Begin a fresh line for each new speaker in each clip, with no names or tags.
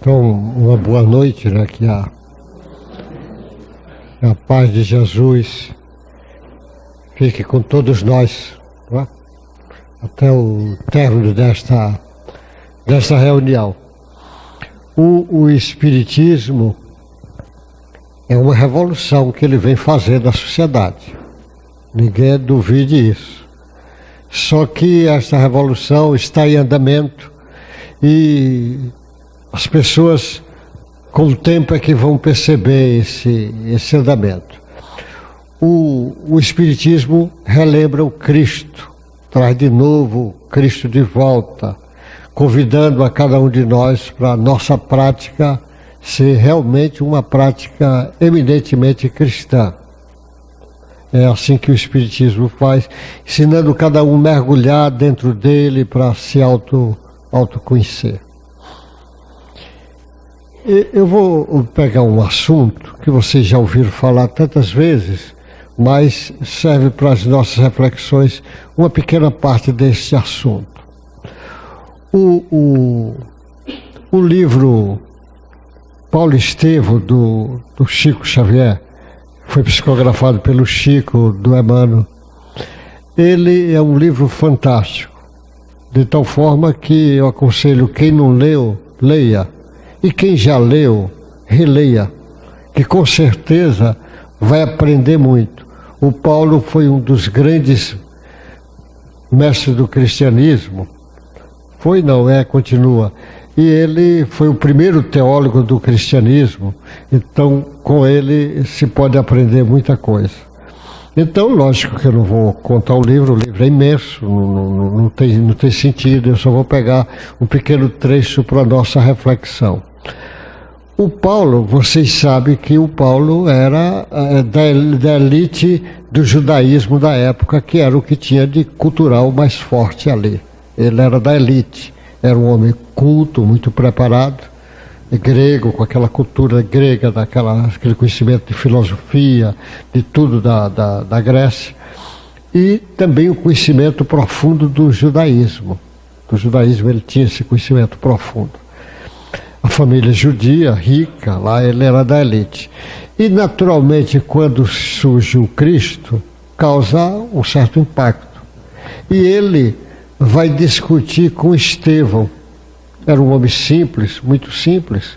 Então, uma boa noite, né? Que a paz de Jesus fique com todos nós, né? Até o término desta reunião. O Espiritismo é uma revolução que ele vem fazendo na sociedade. Ninguém duvide isso. Só que esta revolução está em andamento e as pessoas, com o tempo, é que vão perceber esse andamento. O Espiritismo relembra o Cristo, traz de novo o Cristo de volta, convidando a cada um de nós para a nossa prática ser realmente uma prática eminentemente cristã. É assim que o Espiritismo faz, ensinando cada um a mergulhar dentro dele para se autoconhecer. Eu vou pegar um assunto que vocês já ouviram falar tantas vezes, mas serve para as nossas reflexões uma pequena parte desse assunto. O livro Paulo Estevo, do Chico Xavier, foi psicografado pelo Chico, do Emmanuel. Ele é um livro fantástico, de tal forma que eu aconselho quem não leu, leia. E quem já leu, releia, que com certeza vai aprender muito. O Paulo foi um dos grandes mestres do cristianismo. Continua. E ele foi o primeiro teólogo do cristianismo, então com ele se pode aprender muita coisa. Então, lógico que eu não vou contar o livro é imenso, não tem sentido, eu só vou pegar um pequeno trecho para a nossa reflexão. O Paulo, vocês sabem que o Paulo era da elite do judaísmo da época, que era o que tinha de cultural mais forte ali. Ele era da elite, era um homem culto, muito preparado, grego, com aquela cultura grega, aquele conhecimento de filosofia, de tudo da Grécia, e também o conhecimento profundo do judaísmo. Do judaísmo ele tinha esse conhecimento profundo. A família judia, rica, lá ele era da elite. E naturalmente, quando surge o Cristo, causa um certo impacto. E ele vai discutir com Estevão. Era um homem simples, muito simples,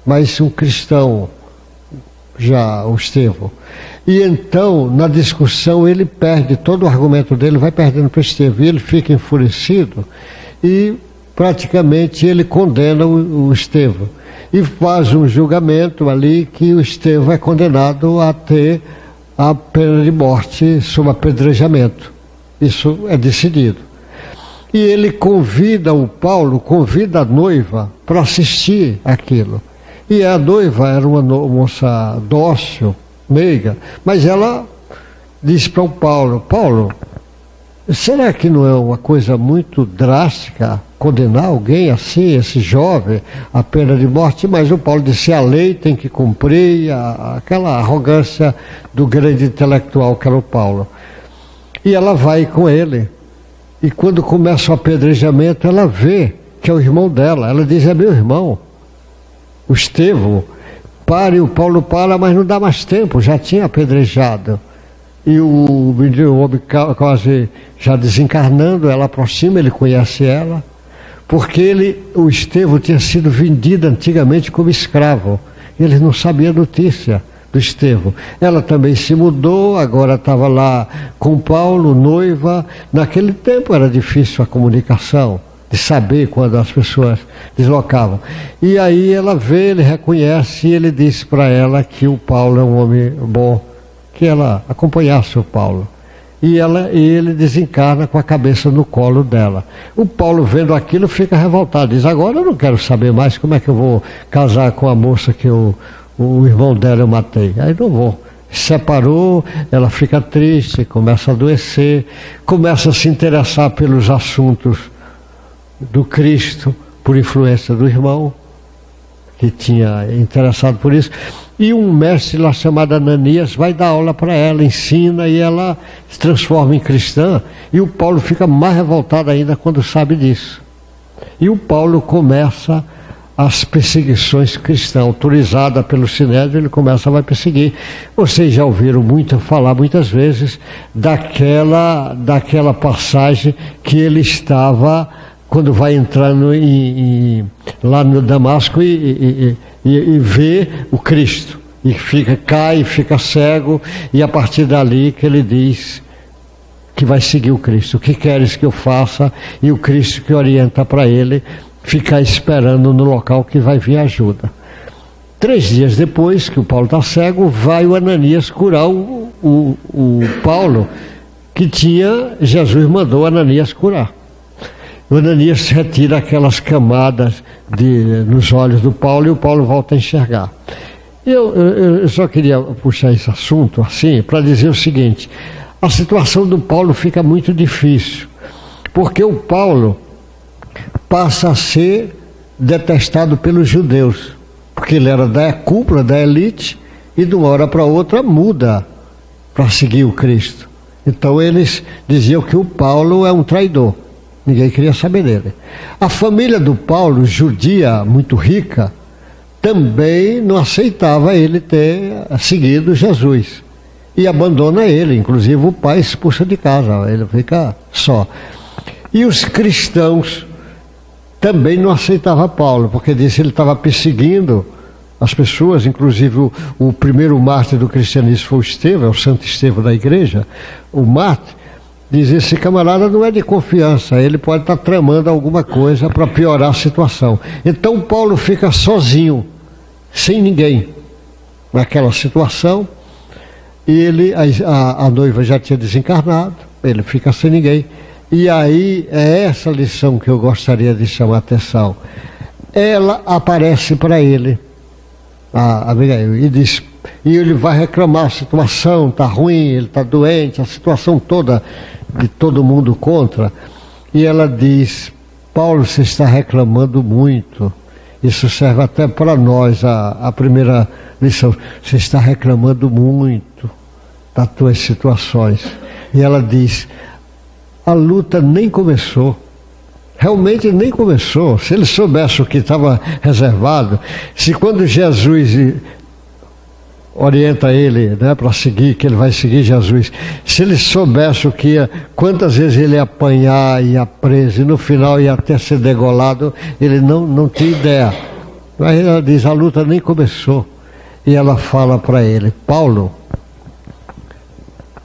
mas um cristão, já o Estevão. E então, na discussão, ele perde, todo o argumento dele vai perdendo para Estevão. E ele fica enfurecido e praticamente ele condena o Estevão. E faz um julgamento ali que o Estevão é condenado a ter a pena de morte sob apedrejamento. Isso é decidido. E ele convida a noiva para assistir aquilo. E a noiva era uma moça dócil, meiga, mas ela disse para o Paulo, será que não é uma coisa muito drástica condenar alguém assim, esse jovem, a pena de morte? Mas o Paulo disse, a lei tem que cumprir, aquela arrogância do grande intelectual que era o Paulo. E ela vai com ele. E quando começa o apedrejamento, ela vê que é o irmão dela. Ela diz, é meu irmão, o Estevão. E o Paulo para, mas não dá mais tempo, já tinha apedrejado. E o homem quase já desencarnando, ela aproxima, ele conhece ela, porque o Estevão tinha sido vendido antigamente como escravo. Ele não sabia a notícia do Estevão. Ela também se mudou, agora estava lá com Paulo, noiva. Naquele tempo era difícil a comunicação, de saber quando as pessoas deslocavam. E aí ela vê, ele reconhece, e ele disse para ela que o Paulo é um homem bom, que ela acompanhasse o Paulo. E ele desencarna com a cabeça no colo dela. O Paulo, vendo aquilo, fica revoltado, diz, agora eu não quero saber mais como é que eu vou casar com a moça que o irmão dela eu matei. Aí não vou. Separou, ela fica triste, começa a adoecer, começa a se interessar pelos assuntos do Cristo, por influência do irmão, que tinha interessado por isso. E um mestre lá chamado Ananias vai dar aula para ela, ensina, e ela se transforma em cristã. E o Paulo fica mais revoltado ainda quando sabe disso. E o Paulo começa as perseguições cristãs, autorizada pelo Sinédrio, ele vai perseguir. Vocês já ouviram falar muitas vezes daquela passagem que ele estava, quando vai entrando lá no Damasco e vê o Cristo, e cai, fica cego, e a partir dali que ele diz que vai seguir o Cristo. O que queres que eu faça? E o Cristo que orienta para ele ficar esperando no local que vai vir ajuda. 3 dias depois que o Paulo está cego, vai o Ananias curar o Paulo, que Jesus mandou Ananias curar. O Ananias retira aquelas camadas nos olhos do Paulo e o Paulo volta a enxergar. Eu só queria puxar esse assunto assim para dizer o seguinte: a situação do Paulo fica muito difícil, porque o Paulo passa a ser detestado pelos judeus, porque ele era da cúpula, da elite, e de uma hora para outra muda para seguir o Cristo. Então eles diziam que o Paulo é um traidor, ninguém queria saber dele. A família do Paulo, judia, muito rica, também não aceitava ele ter seguido Jesus, e abandona ele, inclusive o pai expulsa de casa, ele fica só. E os cristãos também não aceitavam Paulo, porque disse que ele estava perseguindo as pessoas, inclusive o primeiro mártir do cristianismo foi o Estevão, o Santo Estevão da igreja, o mártir. Diz: esse camarada não é de confiança, ele pode estar tramando alguma coisa para piorar a situação. Então Paulo fica sozinho, sem ninguém, naquela situação, e a noiva já tinha desencarnado, ele fica sem ninguém. E aí é essa lição que eu gostaria de chamar a atenção. Ela aparece para ele, a Abigail, e ele vai reclamar: a situação está ruim, ele está doente, a situação toda de todo mundo contra. E ela diz: Paulo, você está reclamando muito. Isso serve até para nós, a primeira lição. Você está reclamando muito das tuas situações. E ela diz: a luta nem começou. Realmente nem começou. Se ele soubesse o que estava reservado, se quando Jesus orienta ele, né, para seguir, que ele vai seguir Jesus, se ele soubesse quantas vezes ele ia apanhar, ia preso, e no final ia até ser degolado, ele não tinha ideia. Mas ela diz: a luta nem começou. E ela fala para ele: Paulo,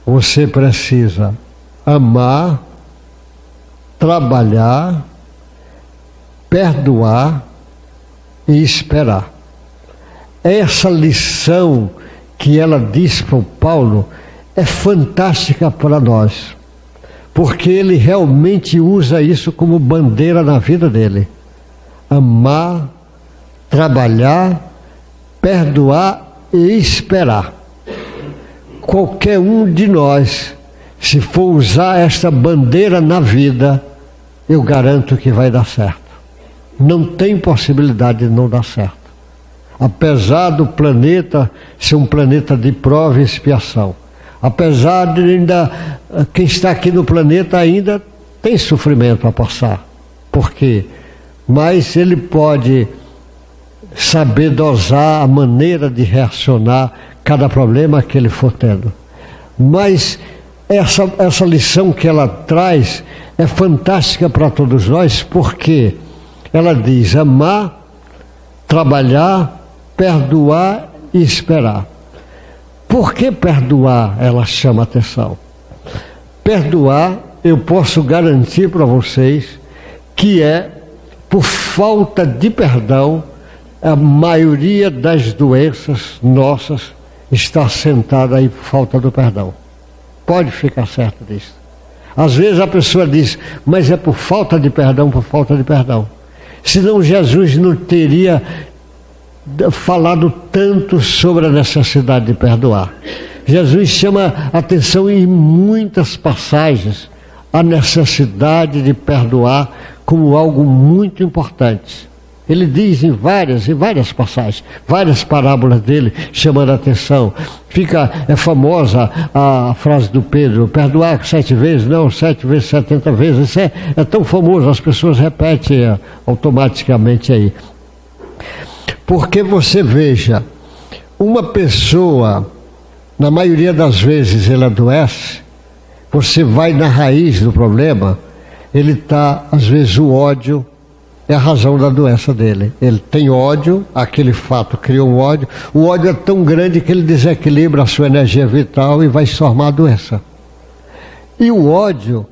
você precisa amar, trabalhar, perdoar e esperar. Essa lição que ela diz para o Paulo é fantástica para nós, porque ele realmente usa isso como bandeira na vida dele. Amar, trabalhar, perdoar e esperar. Qualquer um de nós, se for usar esta bandeira na vida, eu garanto que vai dar certo. Não tem possibilidade de não dar certo. Apesar do planeta ser um planeta de prova e expiação, apesar de ainda quem está aqui no planeta ainda tem sofrimento a passar. Por quê? Mas ele pode saber dosar a maneira de reacionar cada problema que ele for tendo. Mas essa lição que ela traz é fantástica para todos nós, porque ela diz: amar, trabalhar, perdoar e esperar. Por que perdoar? Ela chama a atenção. Perdoar, eu posso garantir para vocês que por falta de perdão, a maioria das doenças nossas está sentada aí por falta do perdão. Pode ficar certo disso. Às vezes a pessoa diz: mas é por falta de perdão, por falta de perdão. Senão Jesus não teria falado tanto sobre a necessidade de perdoar. Jesus chama atenção em muitas passagens a necessidade de perdoar como algo muito importante. Ele diz em várias passagens, várias parábolas dele chamando a atenção. É famosa a frase do Pedro: perdoar 7 vezes, não, 7 vezes 70 vezes. Isso é tão famoso, as pessoas repetem automaticamente aí. Porque você veja, uma pessoa, na maioria das vezes ele adoece, você vai na raiz do problema, ele está, às vezes o ódio é a razão da doença dele. Ele tem ódio, aquele fato criou um ódio, o ódio é tão grande que ele desequilibra a sua energia vital e vai se formar a doença. E o ódio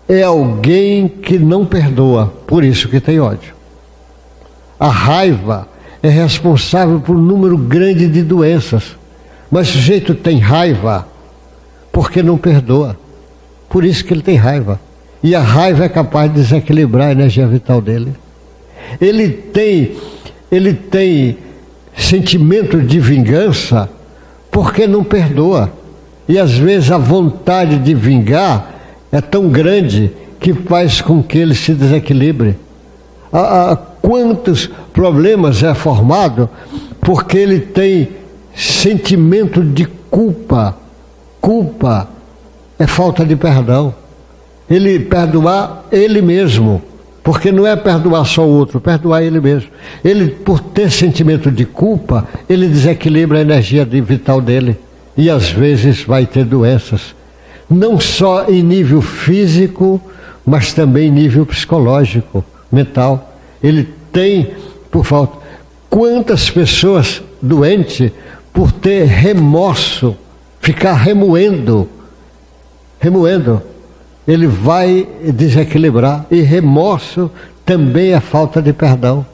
é alguém que não perdoa, por isso que tem ódio. A raiva é responsável por um número grande de doenças, mas o sujeito tem raiva porque não perdoa, por isso que ele tem raiva. E a raiva é capaz de desequilibrar a energia vital dele. Ele tem sentimento de vingança porque não perdoa. E às vezes a vontade de vingar é tão grande que faz com que ele se desequilibre. Quantos problemas é formado porque ele tem sentimento de culpa. Culpa é falta de perdão. Ele perdoar ele mesmo, porque não é perdoar só o outro, perdoar ele mesmo. Ele, por ter sentimento de culpa, ele desequilibra a energia vital dele e às vezes vai ter doenças, não só em nível físico, mas também em nível psicológico, mental. Ele tem por falta. Quantas pessoas doentes por ter remorso, ficar remoendo, ele vai desequilibrar. E remorso também é falta de perdão.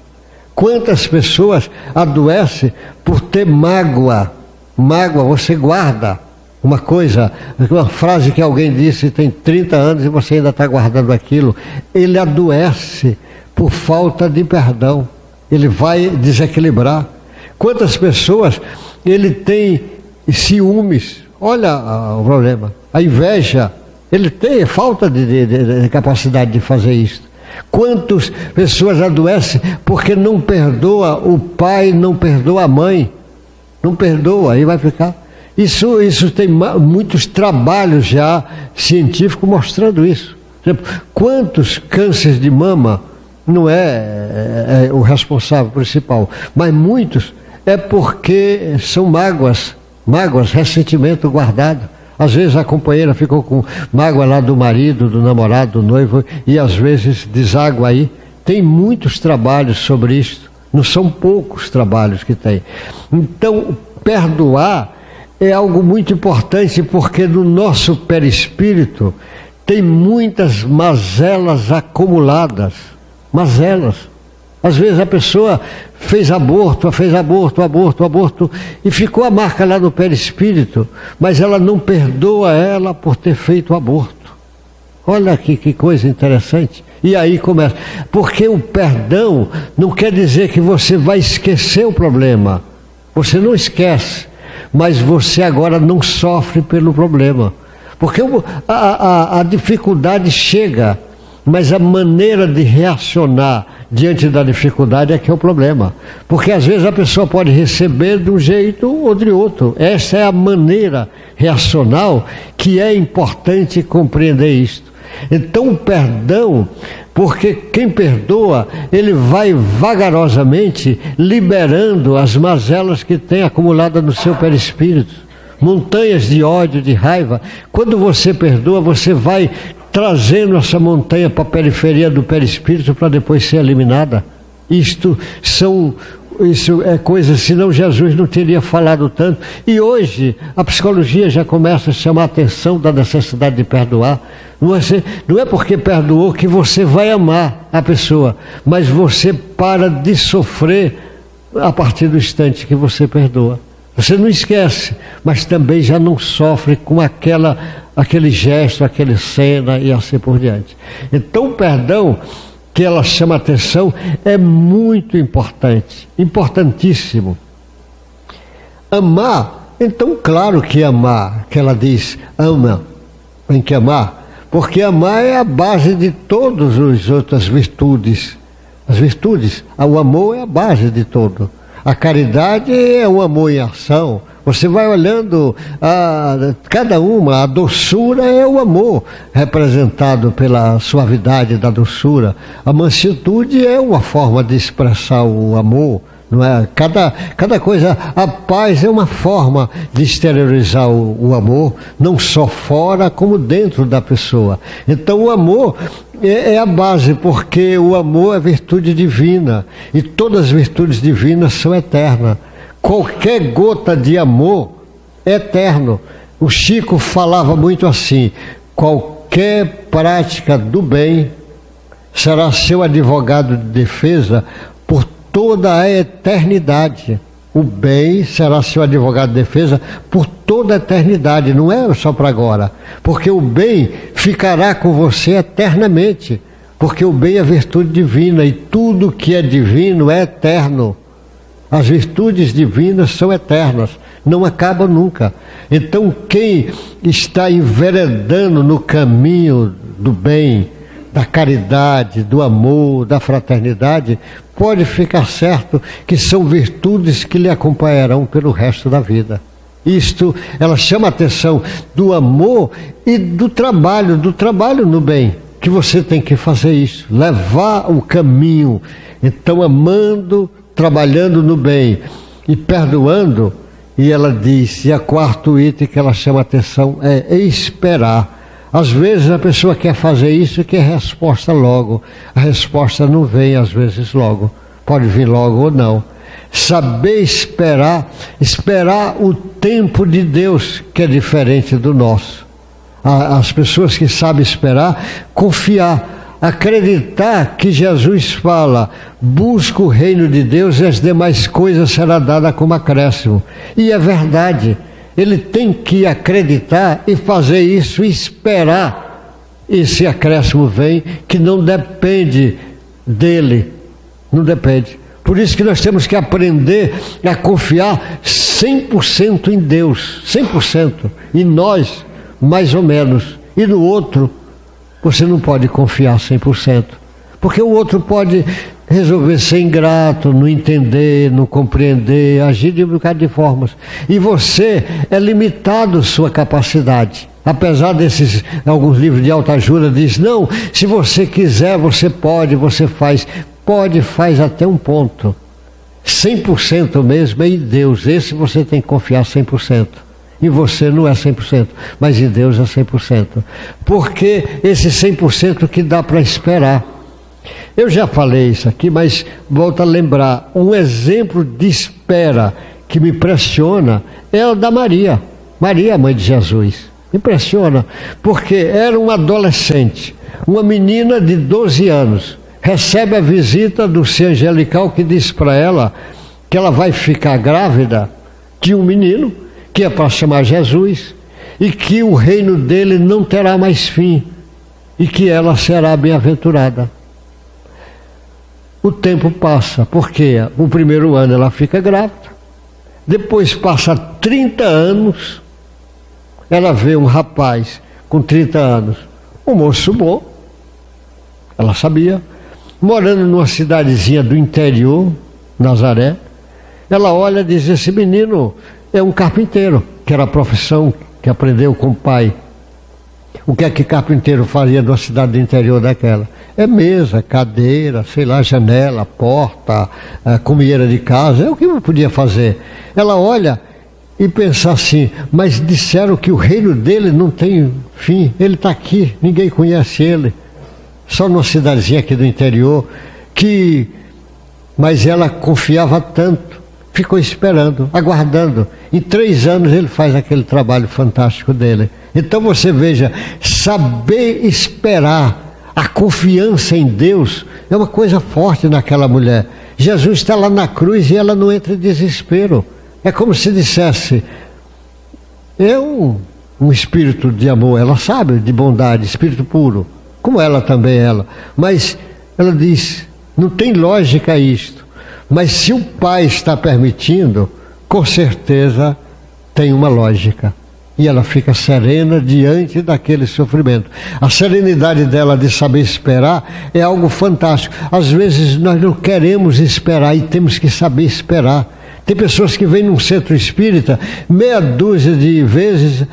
Quantas pessoas adoecem por ter mágoa? Mágoa, você guarda uma coisa, uma frase que alguém disse tem 30 anos e você ainda está guardando aquilo. Ele adoece por falta de perdão. Ele vai desequilibrar. Quantas pessoas ele tem ciúmes? Olha o problema. A inveja. Ele tem falta de capacidade de fazer isso. Quantas pessoas adoecem porque não perdoa o pai, não perdoa a mãe, não perdoa, aí vai ficar. Isso tem muitos trabalhos já científicos mostrando isso. Por exemplo, quantos cânceres de mama não é o responsável principal, mas muitos é porque são mágoas, ressentimento guardado. Às vezes a companheira ficou com mágoa lá do marido, do namorado, do noivo, e às vezes deságua aí. Tem muitos trabalhos sobre isso, não são poucos trabalhos que tem. Então, perdoar é algo muito importante, porque no nosso perispírito tem muitas mazelas acumuladas. Mazelas. Às vezes a pessoa fez aborto, e ficou a marca lá no perispírito, mas ela não perdoa ela por ter feito o aborto. Olha que coisa interessante. E aí começa. Porque o perdão não quer dizer que você vai esquecer o problema. Você não esquece, mas você agora não sofre pelo problema. Porque a dificuldade chega, mas a maneira de reacionar diante da dificuldade é que é o problema. Porque às vezes a pessoa pode receber de um jeito ou de outro. Essa é a maneira reacional que é importante compreender isto. Então o perdão, porque quem perdoa, ele vai vagarosamente liberando as mazelas que tem acumuladas no seu perispírito. Montanhas de ódio, de raiva. Quando você perdoa, você vai trazendo essa montanha para a periferia do perispírito para depois ser eliminada. Isso é coisa, senão Jesus não teria falado tanto. E hoje a psicologia já começa a chamar a atenção da necessidade de perdoar. Não é porque perdoou que você vai amar a pessoa, mas você para de sofrer a partir do instante que você perdoa. Você não esquece, mas também já não sofre com aquele gesto, aquela cena e assim por diante. Então o perdão que ela chama a atenção é muito importante, importantíssimo. Amar, então claro que amar, que ela diz, ama, tem que amar, porque amar é a base de todas as outras virtudes. As virtudes, o amor é a base de tudo. A caridade é o amor em ação. Você vai olhando cada uma, a doçura é o amor, representado pela suavidade da doçura. A mansutude é uma forma de expressar o amor, Não é? Cada coisa, a paz é uma forma de exteriorizar o amor, não só fora como dentro da pessoa. Então o amor é a base, porque o amor é virtude divina, e todas as virtudes divinas são eternas. Qualquer gota de amor é eterno. O Chico falava muito assim: qualquer prática do bem será seu advogado de defesa por toda a eternidade. O bem será seu advogado de defesa por toda a eternidade, não é só para agora. Porque o bem ficará com você eternamente. Porque o bem é virtude divina e tudo que é divino é eterno. As virtudes divinas são eternas, não acabam nunca. Então quem está enveredando no caminho do bem, da caridade, do amor, da fraternidade, pode ficar certo que são virtudes que lhe acompanharão pelo resto da vida. Isto, ela chama a atenção do amor e do trabalho no bem, que você tem que fazer isso, levar o caminho. Então, amando, trabalhando no bem e perdoando, e ela diz, e a quarto item que ela chama a atenção é esperar. Às vezes a pessoa quer fazer isso e quer resposta logo. A resposta não vem às vezes logo. Pode vir logo ou não. Saber esperar o tempo de Deus, que é diferente do nosso. As pessoas que sabem esperar, confiar, acreditar que Jesus fala: busca o reino de Deus e as demais coisas serão dadas como acréscimo. E é verdade. Ele tem que acreditar e fazer isso, e esperar esse acréscimo vem, que não depende dele, não depende. Por isso que nós temos que aprender a confiar 100% em Deus, 100%, em nós, mais ou menos, e no outro, você não pode confiar 100%, porque o outro pode resolver ser ingrato, não entender, não compreender, agir de um bocado de formas. E você é limitado sua capacidade. Apesar desses, alguns livros de autoajuda diz, não, se você quiser, você pode, você faz. Pode, faz até um ponto. 100% mesmo é em Deus. Esse você tem que confiar 100%. Em você não é 100%, mas em Deus é 100%. Porque esse 100% que dá para esperar. Eu já falei isso aqui, mas volto a lembrar. Um exemplo de espera que me impressiona é o da Maria. Maria, mãe de Jesus. Impressiona, porque era uma adolescente, uma menina de 12 anos, recebe a visita do ser angelical que diz para ela que ela vai ficar grávida de um menino, que é para chamar Jesus, e que o reino dele não terá mais fim, e que ela será bem-aventurada. O tempo passa, porque o primeiro ano ela fica grávida, depois passa 30 anos, ela vê um rapaz com 30 anos, um moço bom, ela sabia, morando numa cidadezinha do interior, Nazaré. Ela olha e diz, esse menino é um carpinteiro, que era a profissão que aprendeu com o pai. O que é que carpinteiro fazia numa cidade do interior daquela? É mesa, cadeira, sei lá, janela, porta, comieira de casa, é o que eu podia fazer. Ela olha e pensa assim, mas disseram que o reino dele não tem fim, ele está aqui, ninguém conhece ele, só numa cidadezinha aqui do interior, mas ela confiava tanto, ficou esperando, aguardando. Em 3 anos ele faz aquele trabalho fantástico dele. Então você veja, saber esperar, a confiança em Deus é uma coisa forte naquela mulher. Jesus está lá na cruz e ela não entra em desespero. É como se dissesse, é um espírito de amor, ela sabe, de bondade, espírito puro, como ela também mas ela diz, não tem lógica isto, mas se o Pai está permitindo, com certeza tem uma lógica. E ela fica serena diante daquele sofrimento. A serenidade dela de saber esperar é algo fantástico. Às vezes nós não queremos esperar e temos que saber esperar. Tem pessoas que vêm num centro espírita, meia dúzia de vezes,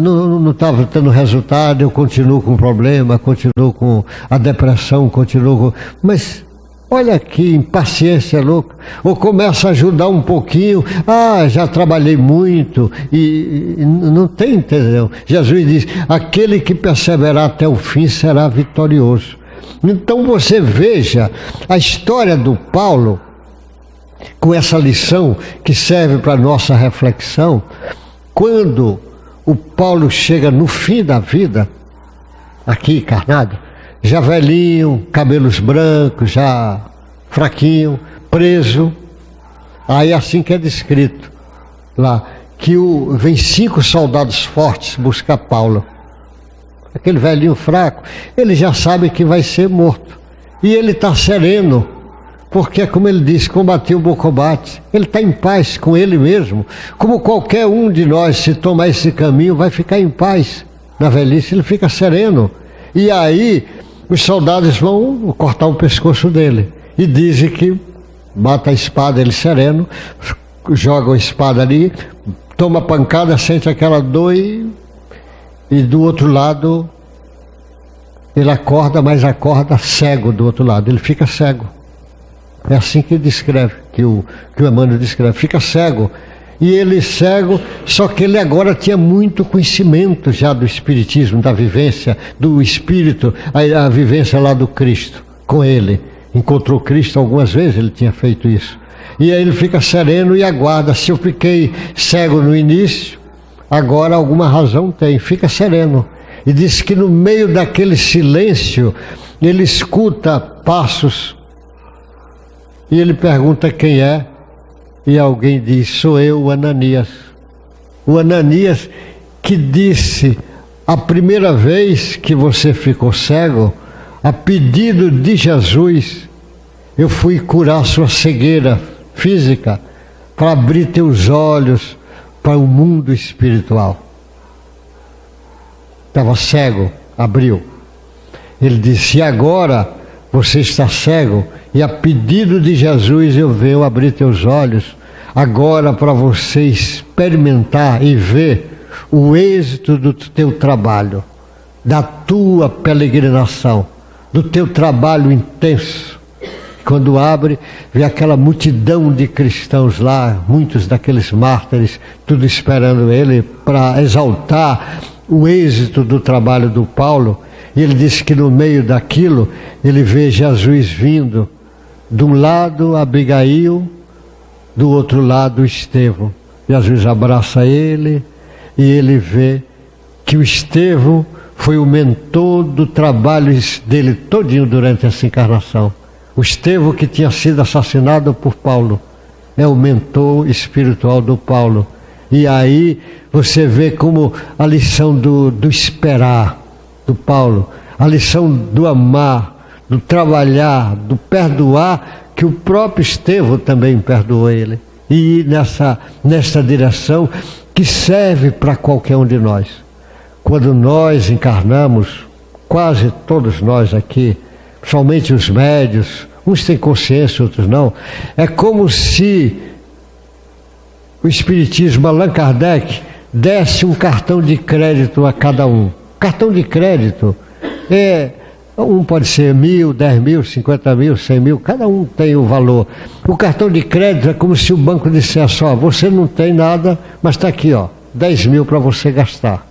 não estava tendo resultado, eu continuo com o problema, continuo com a depressão, mas Olha aqui, impaciência louca. Ou começa a ajudar um pouquinho. Já trabalhei muito. E não tem, entendeu? Jesus diz, aquele que perseverar até o fim será vitorioso. Então você veja a história do Paulo, com essa lição que serve para a nossa reflexão. Quando o Paulo chega no fim da vida, aqui encarnado, já velhinho, cabelos brancos, já fraquinho, preso. Aí assim que é descrito lá, que vem 5 soldados fortes buscar Paulo. Aquele velhinho fraco, ele já sabe que vai ser morto. E ele está sereno, porque, como ele disse, combati o bom combate. Ele está em paz com ele mesmo. Como qualquer um de nós, se tomar esse caminho, vai ficar em paz. Na velhice ele fica sereno. E aí os soldados vão cortar o pescoço dele. E dizem que bata a espada, ele sereno, joga a espada ali, toma pancada, sente aquela dor e do outro lado ele acorda, mas acorda cego do outro lado. Ele fica cego. É assim que descreve, que o Emmanuel descreve, fica cego. E ele cego, só que ele agora tinha muito conhecimento já do espiritismo, da vivência do espírito, a vivência lá do Cristo, com ele. Encontrou Cristo algumas vezes, ele tinha feito isso. E aí ele fica sereno e aguarda. Se eu fiquei cego no início, agora alguma razão tem, fica sereno. E diz que no meio daquele silêncio, ele escuta passos. E ele pergunta quem é. E alguém diz, sou eu, o Ananias. O Ananias que disse, a primeira vez que você ficou cego, a pedido de Jesus, eu fui curar sua cegueira física, para abrir teus olhos para o mundo espiritual. Estava cego, abriu. Ele disse, e agora você está cego, e a pedido de Jesus eu venho abrir teus olhos, agora para você experimentar e ver o êxito do teu trabalho, da tua peregrinação, do teu trabalho intenso. Quando abre, vê aquela multidão de cristãos lá, muitos daqueles mártires, tudo esperando ele para exaltar o êxito do trabalho do Paulo. E ele disse que no meio daquilo, ele vê Jesus vindo, de um lado Abigail, do outro lado Estevão. Jesus abraça ele e ele vê que o Estevão foi o mentor do trabalho dele todinho durante essa encarnação. O Estevão que tinha sido assassinado por Paulo é o mentor espiritual do Paulo. E aí você vê como a lição do esperar do Paulo, a lição do amar, do trabalhar, do perdoar, que o próprio Estevão também perdoou ele. E nessa direção que serve para qualquer um de nós. Quando nós encarnamos, quase todos nós aqui, somente os médios, uns têm consciência, outros não, é como se o Espiritismo, Allan Kardec, desse um cartão de crédito a cada um. Cartão de crédito pode ser 1.000, 10.000, 50.000, 100.000, cada um tem o valor. O cartão de crédito é como se o banco dissesse, você não tem nada, mas está aqui, 10.000 para você gastar.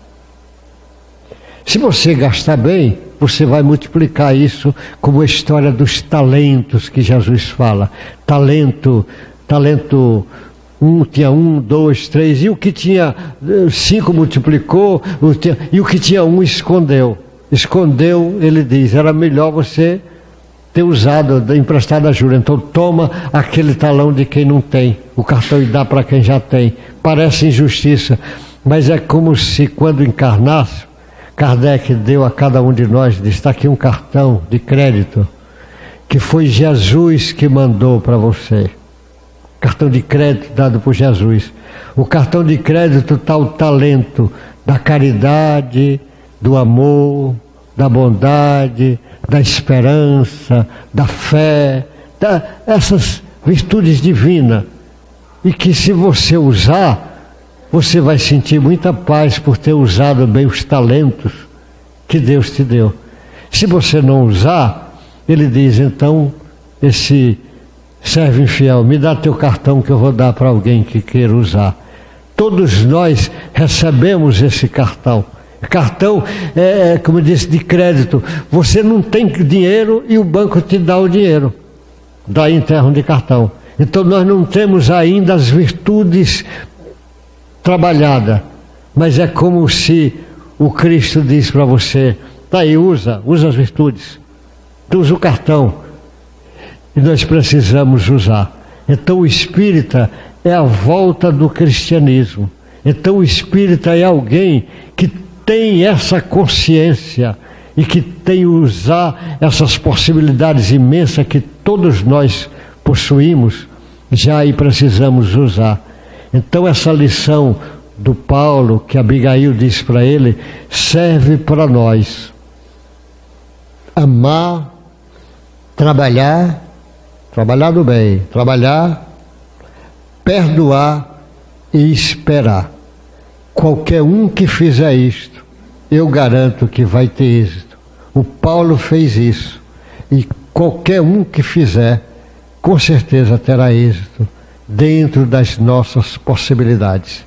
Se você gastar bem, você vai multiplicar isso, como a história dos talentos que Jesus fala. Talento, tinha 1, 2, 3, e o que tinha 5 multiplicou, e o que tinha 1 escondeu. Escondeu, ele diz, era melhor você ter usado, emprestado a juros. Então toma aquele talão de quem não tem, o cartão e dá para quem já tem. Parece injustiça, mas é como se quando encarnasse, Kardec deu a cada um de nós, disse, está aqui um cartão de crédito, que foi Jesus que mandou para você. Cartão de crédito dado por Jesus. O cartão de crédito está o talento da caridade, do amor, da bondade, da esperança, da fé, essas virtudes divinas. E que se você usar, você vai sentir muita paz por ter usado bem os talentos que Deus te deu. Se você não usar, ele diz, então esse servo infiel, me dá teu cartão que eu vou dar para alguém que queira usar. Todos nós recebemos esse cartão. Cartão como eu disse, de crédito. Você não tem dinheiro e o banco te dá o dinheiro. Daí em termos de cartão. Então nós não temos ainda as virtudes trabalhadas. Mas é como se o Cristo diz para você, tá aí, usa as virtudes. Tu usa o cartão. E nós precisamos usar. Então o espírita é a volta do cristianismo. Então o espírita é alguém que tem essa consciência e que tem usar essas possibilidades imensas que todos nós possuímos, já e precisamos usar. Então essa lição do Paulo, que Abigail disse para ele, serve para nós. Amar, trabalhar do bem, trabalhar, perdoar e esperar. Qualquer um que fizer isto, eu garanto que vai ter êxito. O Paulo fez isso. E qualquer um que fizer, com certeza terá êxito dentro das nossas possibilidades.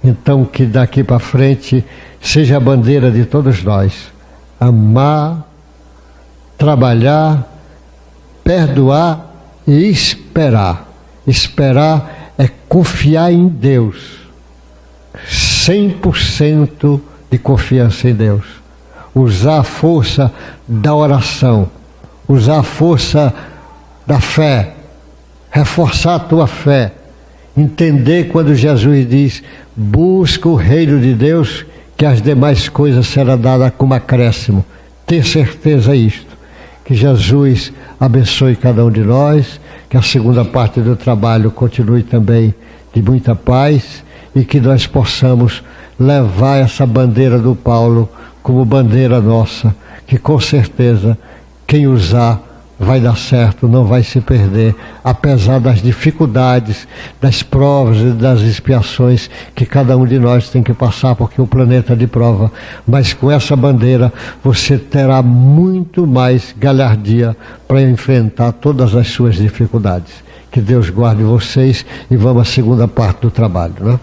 Então, que daqui para frente seja a bandeira de todos nós. Amar, trabalhar, perdoar e esperar. Esperar é confiar em Deus. 100% de confiança em Deus. Usar a força da oração. Usar a força da fé. Reforçar a tua fé. Entender quando Jesus diz, busca o reino de Deus, que as demais coisas serão dadas como acréscimo. Ter certeza disto. Que Jesus abençoe cada um de nós, que a segunda parte do trabalho continue também de muita paz e que nós possamos levar essa bandeira do Paulo como bandeira nossa, que com certeza quem usar vai dar certo, não vai se perder, apesar das dificuldades, das provas e das expiações que cada um de nós tem que passar, porque o planeta é de prova. Mas com essa bandeira você terá muito mais galhardia para enfrentar todas as suas dificuldades. Que Deus guarde vocês e vamos à segunda parte do trabalho, né?